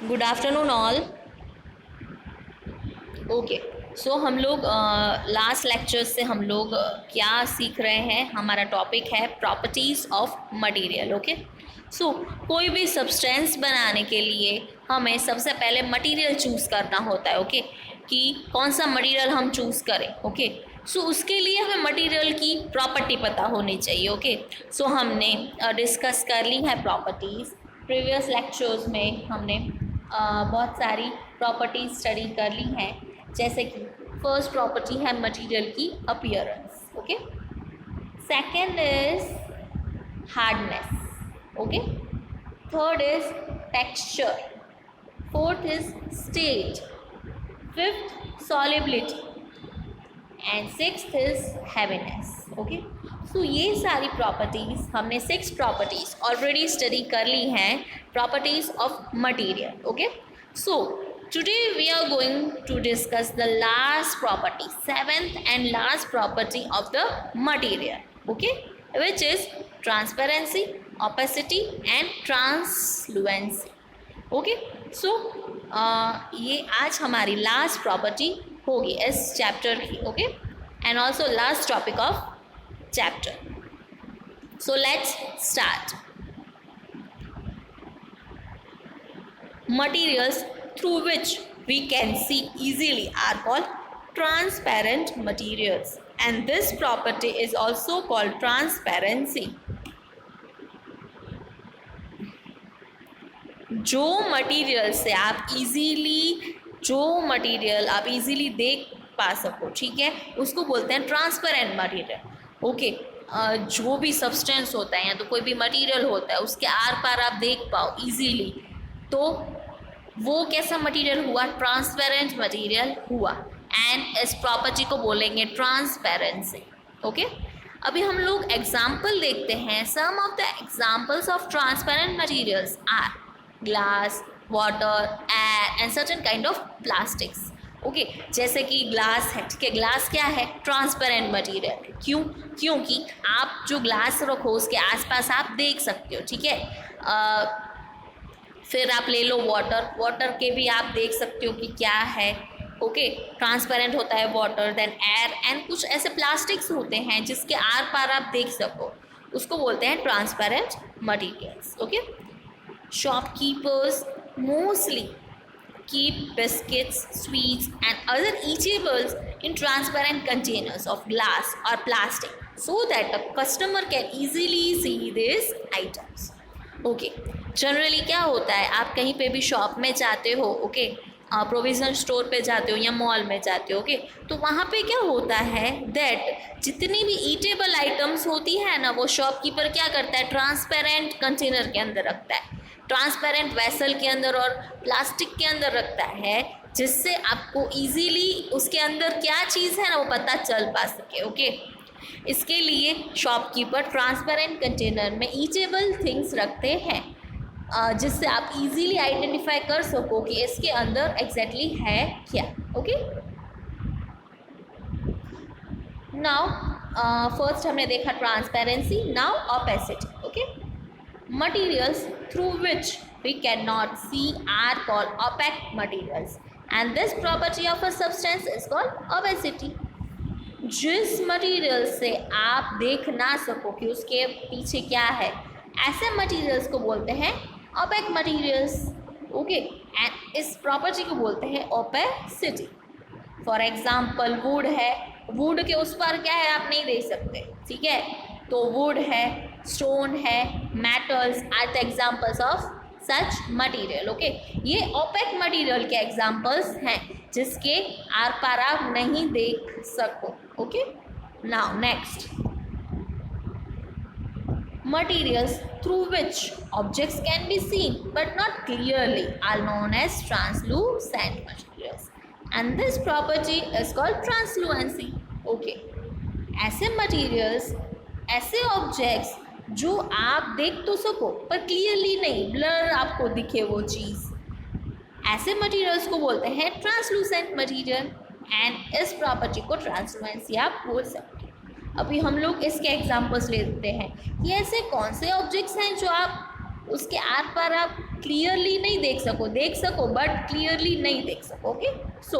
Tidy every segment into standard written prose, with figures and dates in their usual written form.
Good afternoon all. Okay, सो हम लोग last lecture से हम लोग क्या सीख रहे हैं, हमारा टॉपिक है प्रॉपर्टीज़ ऑफ मटेरियल। ओके, सो कोई भी सब्सटेंस बनाने के लिए हमें सबसे पहले मटेरियल चूज़ करना होता है। ओके, कि कौन सा मटेरियल हम चूज़ करें। ओके, सो उसके लिए हमें मटेरियल की प्रॉपर्टी पता होनी चाहिए। ओके, सो हमने डिस्कस कर ली है प्रॉपर्टीज़। प्रीवियस लेक्चर्स में हमने बहुत सारी प्रॉपर्टीज स्टडी कर ली हैं, जैसे कि फर्स्ट प्रॉपर्टी है मटेरियल की appearance. Okay, second is hardness. Okay, third is texture, fourth is state, fifth solubility and sixth is heaviness. Okay, so ये सारी प्रॉपर्टीज़ हमने 6 प्रॉपर्टीज़ ऑलरेडी स्टडी कर ली हैं, properties of material. Okay, so today we are going to discuss the last property, 7th and last property of the material. Okay, which is transparency, opacity and translucency. Okay, so ये आज हमारी last property होगी इस chapter की। Okay, and also last topic of chapter. So let's start. Materials through which we can see easily are called transparent materials, and this property is also called transparency. जो material से आप easily देख पा सको, ठीक है, उसको बोलते हैं ट्रांसपेरेंट मटेरियल। ओके, जो भी सब्सटेंस होता है या तो कोई भी मटेरियल होता है उसके आर पार आप देख पाओ इजीली, तो वो कैसा मटेरियल हुआ? ट्रांसपेरेंट मटेरियल हुआ। एंड इस प्रॉपर्टी को बोलेंगे ट्रांसपेरेंसी। ओके, अभी हम लोग एग्जाम्पल देखते हैं। Some of the examples of transparent materials are glass, water, air and certain kind of plastics. Okay, जैसे कि ग्लास है, ठीक है, ग्लास क्या है? Transparent material. क्यों? क्योंकि आप जो ग्लास रखो उसके आसपास आप देख सकते हो, ठीक है। फिर आप ले लो वाटर के भी आप देख सकते हो कि क्या है। ओके, ट्रांसपेरेंट होता है वाटर। देन एयर एंड कुछ ऐसे प्लास्टिक्स होते हैं जिसके आर पार आप देख सको, उसको बोलते हैं transparent materials. Okay, shopkeepers mostly keep biscuits, sweets and other eatables in transparent containers of glass or plastic so that the customer can easily see these items. Okay, generally क्या होता है, आप कहीं पे भी शॉप में जाते हो, ओके, प्रोविजन स्टोर पे जाते हो या मॉल में जाते हो, ओके, तो वहाँ पे क्या होता है दैट जितनी भी ईटेबल आइटम्स होती है ना, वो शॉपकीपर क्या करता है? ट्रांसपेरेंट कंटेनर के अंदर रखता है, ट्रांसपेरेंट वेसल के अंदर और प्लास्टिक के अंदर रखता है, जिससे आपको इजीली उसके अंदर क्या चीज़ है ना वो पता चल पा सके। ओके, इसके लिए शॉपकीपर ट्रांसपेरेंट कंटेनर में ईटेबल थिंग्स रखते हैं, जिससे आप इजीली आइडेंटिफाई कर सको कि इसके अंदर एग्जैक्टली है क्या। ओके, नाउ फर्स्ट हमने देखा transparency, now opacity. Okay, materials through which we cannot see are called opaque materials, and this property of a substance is called opacity. जिस मटेरियल से आप देख ना सको कि उसके पीछे क्या है, ऐसे मटेरियल्स को बोलते हैं opaque materials. ओके, एंड इस प्रॉपर्टी को बोलते हैं opacity. फॉर एग्जाम्पल वुड है, वुड के उस पर क्या है आप नहीं देख सकते, ठीक है, तो वुड है, स्टोन है, metals are the examples of such material. Okay, ये ओपेक मटेरियल के एग्जाम्पल्स हैं जिसके आर पार आप नहीं देख सको। Okay, now next, materials through which objects can be seen but not clearly are known as translucent materials, and this property is called translucency. Okay, ऐसे मटेरियल्स, ऐसे ऑब्जेक्ट्स जो आप देख तो सको पर क्लियरली नहीं, ब्लर आपको दिखे वो चीज़, ऐसे मटेरियल्स को बोलते हैं ट्रांसलूसेंट मटेरियल, एंड इस प्रॉपर्टी को ट्रांसलुएंसी आप बोल सकते हैं। अभी हम लोग इसके एग्जांपल्स ले लेते हैं कि ऐसे कौन से ऑब्जेक्ट्स हैं जो आप उसके आर पार आप क्लियरली नहीं देख सको बट क्लियरली नहीं देख सको। Okay, so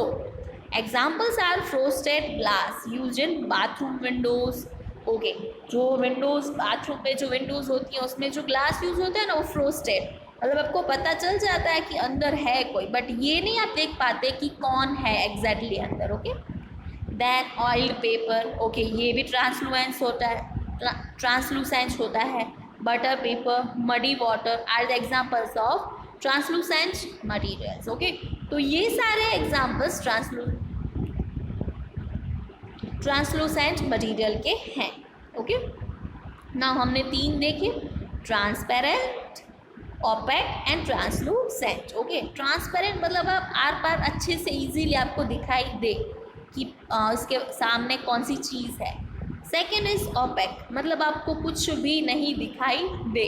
examples are frosted glass use in bathroom windows. Okay, जो विंडोज बाथरूम में जो विंडोज होती हैं उसमें जो ग्लास यूज होता है ना वो फ्रोस्टेड, मतलब आपको पता चल जाता है कि अंदर है कोई, बट ये नहीं आप देख पाते कि कौन है एग्जैक्टली अंदर। Okay, then oiled paper. Okay, ये भी ट्रांसलुसेंस होता है, ट्रांसलूसेंट होता है। Butter paper, muddy water are the examples of translucent materials. Okay, तो ये सारे एग्जाम्पल्स ट्रांसलूसेंट मटीरियल के हैं। ओके, नाउ हमने 3 देखे, transparent, opaque and translucent. Okay, transparent मतलब आप आर पार अच्छे से इजीली आपको दिखाई दे कि इसके सामने कौन सी चीज़ है। सेकेंड इज ओपेक, मतलब आपको कुछ भी नहीं दिखाई दे,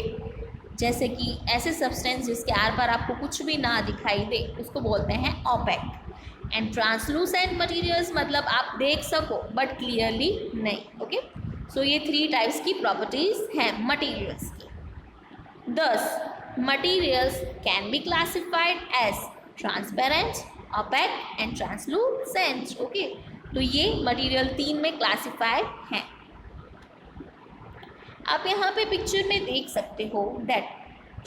जैसे कि ऐसे सब्सटेंस जिसके आर पार आपको कुछ भी ना दिखाई दे उसको बोलते हैं ओपेक। एंड ट्रांसलूसेंट मटीरियल्स मतलब आप देख सको बट क्लियरली नहीं। ओके, सो ये 3 टाइप्स की प्रॉपर्टीज हैं मटीरियल्स की। Thus, materials can be classified as transparent, opaque and translucent. Okay, तो ये मटेरियल 3 में क्लासिफाइड हैं। आप यहाँ पे पिक्चर में देख सकते हो दैट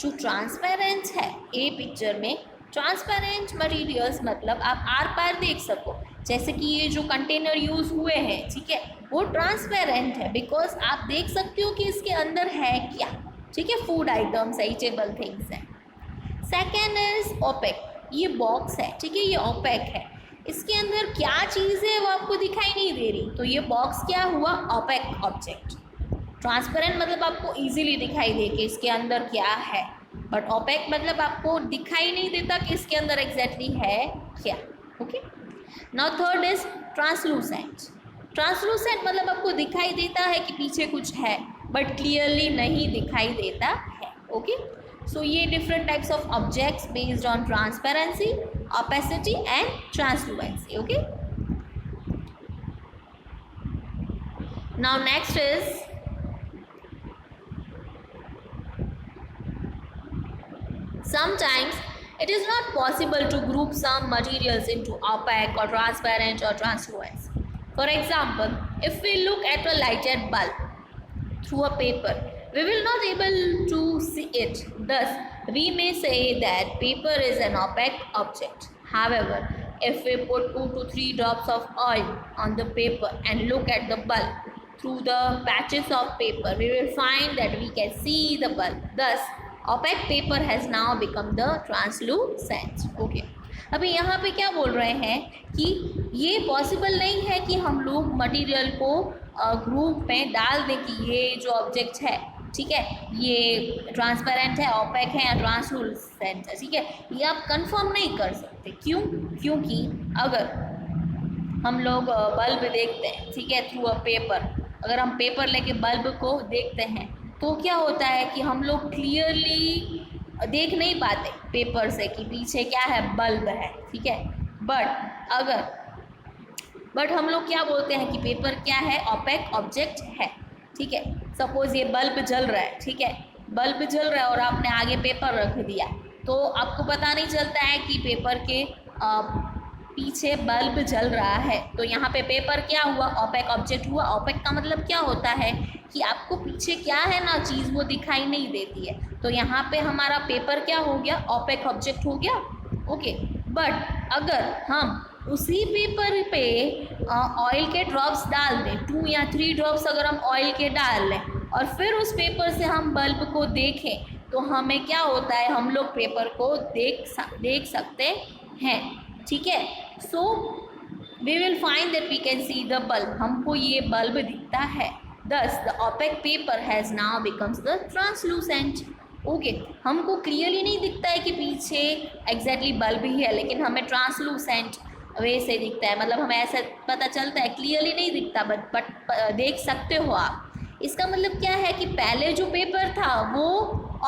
जो ट्रांसपेरेंट है, ए पिक्चर में ट्रांसपेरेंट मटेरियल्स मतलब आप आर पार देख सको, जैसे कि ये जो कंटेनर यूज हुए हैं, ठीक है, वो ट्रांसपेरेंट है बिकॉज आप देख सकते हो कि इसके अंदर है क्या। ठीक है, फूड आइटम्स, ईटेबल थिंग्स हैं। सेकेंड इज ओपेक, ये बॉक्स है, ठीक है, ये ओपेक है, इसके अंदर क्या चीज़ है वो आपको दिखाई नहीं दे रही, तो ये बॉक्स क्या हुआ, ओपेक ऑब्जेक्ट। ट्रांसपेरेंट मतलब आपको इजीली दिखाई दे कि इसके अंदर क्या है, बट ओपेक मतलब आपको दिखाई नहीं देता कि इसके अंदर एग्जैक्टली है क्या। Okay, now third is translucent. Translucent मतलब आपको दिखाई देता है कि पीछे कुछ है बट क्लियरली नहीं दिखाई देता है। ओके, सो ये different types of objects based on transparency, opacity and translucency. Okay, now next is sometimes it is not possible to group some materials into opaque or transparent or translucent. For example, if we look at a lighted bulb through a paper, we will not able to see it. Thus, we may say that paper is an opaque object. However, if we put 2 to 3 drops of oil on the paper and look at the bulb through the patches of paper, we will find that we can see the bulb. Thus, opaque paper has now become the translucent. Okay, अभी यहाँ पे क्या बोल रहे हैं कि ये possible नहीं है कि हम लोग मटेरियल को ग्रुप में डाल दें कि ये जो ऑब्जेक्ट है, ठीक है, ये ट्रांसपेरेंट है, ओपेक है या ट्रांसलूसेंट है, ठीक है, ये आप कंफर्म नहीं कर सकते। क्यों? क्योंकि अगर हम लोग बल्ब देखते हैं, ठीक है, थ्रू अ पेपर, अगर हम पेपर लेके बल्ब को देखते हैं तो क्या होता है कि हम लोग क्लियरली देख नहीं पाते पेपर से कि पीछे क्या है, बल्ब है, ठीक है, बट हम लोग क्या बोलते हैं कि पेपर क्या है, ओपेक ऑब्जेक्ट है, ठीक है। सपोज ये बल्ब जल रहा है, ठीक है, बल्ब जल रहा है और आपने आगे पेपर रख दिया तो आपको पता नहीं चलता है कि पेपर के पीछे बल्ब जल रहा है, तो यहाँ पे पेपर क्या हुआ, ओपेक ऑब्जेक्ट हुआ। ओपेक का मतलब क्या होता है कि आपको पीछे क्या है ना चीज़ वो दिखाई नहीं देती है, तो यहाँ पे हमारा पेपर क्या हो गया, ओपेक ऑब्जेक्ट हो गया। ओके, बट अगर हम उसी पेपर पे ऑयल के ड्रॉप्स डाल दें, 2 या 3 ड्रॉप्स अगर हम ऑयल के डाल लें और फिर उस पेपर से हम बल्ब को देखें तो हमें क्या होता है, हम लोग पेपर को देख सकते हैं, ठीक है। So we will find that we can see the bulb, हमको ये बल्ब दिखता है। Thus, the opaque paper has now becomes the translucent. Okay, हमको क्लियरली नहीं दिखता है कि पीछे एग्जैक्टली बल्ब ही है, लेकिन हमें ट्रांसलूसेंट वे से दिखता है, मतलब हमें ऐसा पता चलता है, क्लियरली नहीं दिखता बट देख सकते हो आप। इसका मतलब क्या है कि पहले जो पेपर था वो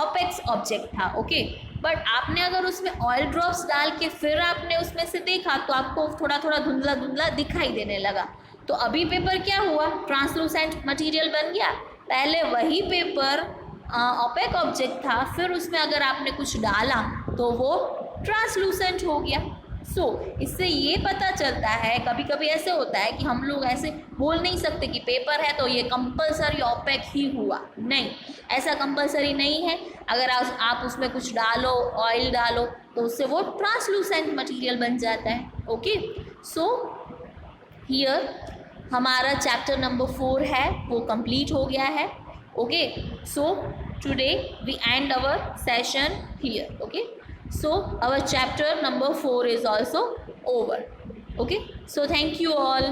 ओपेक ऑब्जेक्ट था, ओके, बट आपने अगर उसमें ऑयल ड्रॉप्स डाल के फिर आपने उसमें से देखा तो आपको थोड़ा थोड़ा धुंधला धुंधला दिखाई देने लगा, तो अभी पेपर क्या हुआ, ट्रांसलूसेंट मटेरियल बन गया। पहले वही पेपर ओपेक ऑब्जेक्ट था, फिर उसमें अगर आपने कुछ डाला तो वो ट्रांसलूसेंट हो गया। इससे ये पता चलता है, कभी कभी ऐसे होता है कि हम लोग ऐसे बोल नहीं सकते कि पेपर है तो ये कंपलसरी ओपेक ही हुआ, नहीं, ऐसा कंपलसरी नहीं है। अगर आप उसमें कुछ डालो, ऑयल डालो, तो उससे वो ट्रांसलूसेंट मटेरियल बन जाता है। ओके, सो हियर हमारा चैप्टर नंबर 4 है वो कंप्लीट हो गया है। Okay, so today we end our session here. Okay, so our chapter number 4 is also over. Okay, so thank you all.